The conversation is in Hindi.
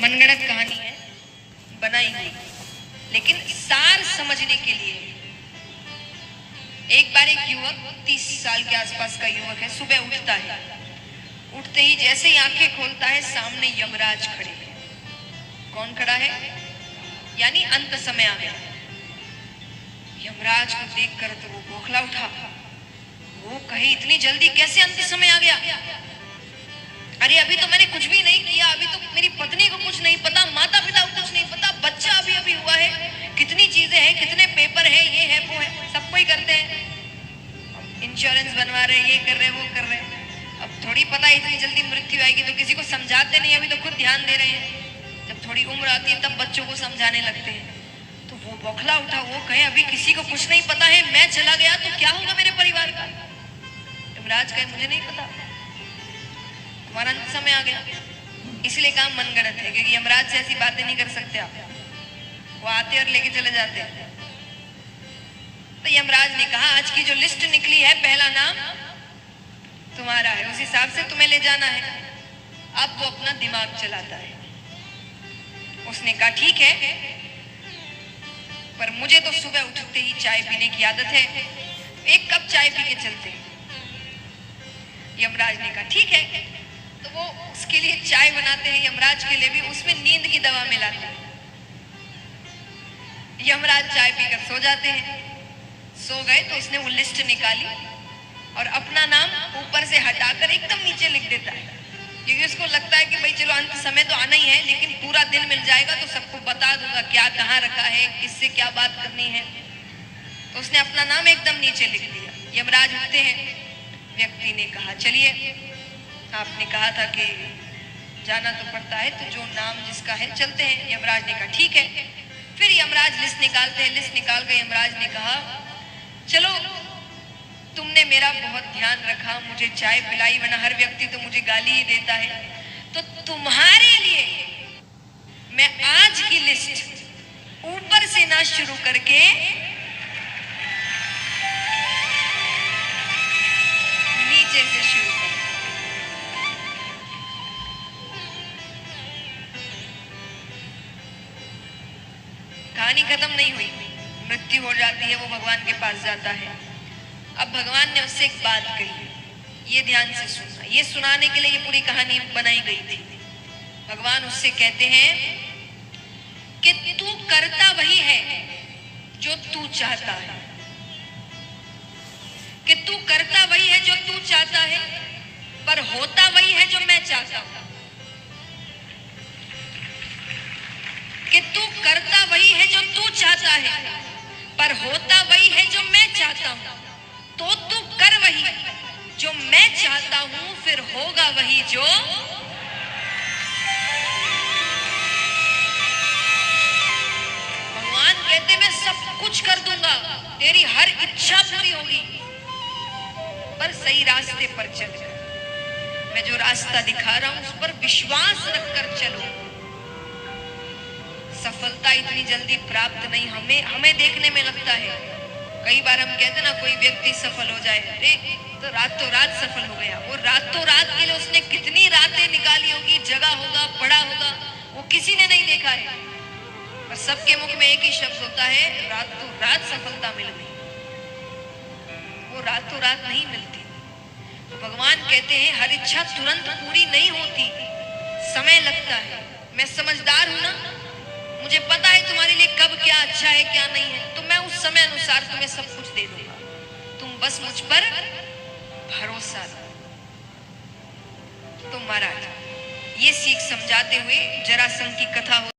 मनगढ़ंत कहानी है, बनाई हुई, लेकिन सार समझने के लिए। एक बार एक युवक, 30 साल के आसपास का युवक है, सुबह उठता है। उठते ही जैसे ही आंखें खोलता है, सामने यमराज खड़े हैं। कौन खड़ा है? यानी अंत समय आ गया। यमराज को देखकर तो वो बौखला उठा। वो कहे, इतनी जल्दी कैसे अंत समय आ गया? अरे अभी तो मैंने कुछ भी नहीं किया, अभी तो मेरी पत्नी को कुछ नहीं पता, माता पिता को कुछ नहीं पता, बच्चा अभी अभी हुआ है, कितनी चीजें हैं, कितने पेपर है, ये है वो है, सब कोई करते हैं, इंश्योरेंस बनवा रहे, ये कर रहे, वो कर रहे। अब थोड़ी पता है इतनी जल्दी मृत्यु आएगी, तो किसी को समझाते नहीं, अभी तो खुद ध्यान दे रहे हैं। जब थोड़ी उम्र आती है तब बच्चों को समझाने लगते हैं। तो वो बौखला उठा। वो कहे, अभी किसी को कुछ नहीं पता है, मैं चला गया तो क्या होगा मेरे परिवार का? यमराज कहे, मुझे नहीं पता, तुम्हारा अंत समय आ गया। इसलिए काम मनगढ़ंत है, क्योंकि यमराज से ऐसी बातें नहीं कर सकते आप। वो आते और लेके चले जाते हैं। तो यमराज ने कहा, आज की जो लिस्ट निकली है, पहला नाम तुम्हारा है, उस हिसाब से तुम्हें ले जाना है। अब वो अपना दिमाग चलाता है। उसने कहा, ठीक है, पर मुझे तो सुबह उठते ही चाय पीने की आदत है, एक कप चाय पी के चलते हैं। यमराज ने कहा, ठीक है। तो वो उसके लिए चाय बनाते हैं, यमराज के लिए भी, उसमें नींद की दवा मिलाते हैं। यमराज चाय पीकर सो जाते हैं। सो गए तो उसने वो लिस्ट निकाली और अपना नाम ऊपर से हटाकर एकदम नीचे लिख देता है, क्योंकि उसको लगता है कि भाई चलो अंत समय तो आना ही है, लेकिन पूरा दिन मिल जाएगा तो सबको बता दूंगा क्या कहाँ रखा है, किससे क्या बात करनी है। तो उसने अपना नाम एकदम नीचे लिख दिया। यमराज उठते हैं। व्यक्ति ने कहा, चलिए, आपने कहा था कि जाना तो पड़ता है, तो जो नाम जिसका है चलते हैं। यमराज ने कहा, ठीक है। फिर यमराज लिस्ट निकालते हैं। लिस्ट निकाल कर यमराज ने कहा, चलो, तुमने मेरा बहुत ध्यान रखा, मुझे चाय पिलाई, वरना हर व्यक्ति तो मुझे गाली ही देता है, तो तुम्हारे लिए मैं आज की लिस्ट ऊपर से ना शुरू करके नीचे से शुरू करूं। कहानी खत्म नहीं हुई, मृत्यु हो जाती है, वो भगवान के पास जाता है। अब भगवान ने उससे एक बात कही, ये ध्यान से सुनना। ये सुनाने के लिए ये पूरी कहानी बनाई गई थी। भगवान उससे कहते हैं कि तू करता वही है जो तू चाहता है, कि तू करता वही है जो तू चाहता है, पर होता वही है जो मैं चाहता हूं। कि तू करता वही है जो तू चाहता है, पर होता वही है जो मैं चाहता हूं। तो तू कर वही जो मैं चाहता हूं, फिर होगा वही जो। भगवान कहते, मैं सब कुछ कर दूंगा, तेरी हर इच्छा पूरी होगी, पर सही रास्ते पर चल। मैं जो रास्ता दिखा रहा हूं उस पर विश्वास रखकर चलो। सफलता इतनी जल्दी प्राप्त नहीं, हमें देखने में लगता है। कई बार हम कहते ना, कोई व्यक्ति सफल हो जाए, अरे तो रातों रात सफल हो गया। वो रातों रात के लिए उसने कितनी रातें निकाली होगी, जगा होगा, पढ़ा होगा, वो किसी ने नहीं देखा है। और सबके मुख में एक ही शब्द होता है, रातों रात सफलता मिल गई। वो रातों रात नहीं मिलती। तो भगवान कहते हैं, हर इच्छा तुरंत पूरी नहीं होती, समय लगता है। मैं समझदार हूं ना, मुझे पता है तुम्हारे लिए कब क्या अच्छा है क्या नहीं है, तो मैं उस समय अनुसार तुम्हें सब कुछ दे दूंगा, तुम बस मुझ पर भरोसा रखो। तो महाराज ये सीख समझाते हुए जरासंध की कथा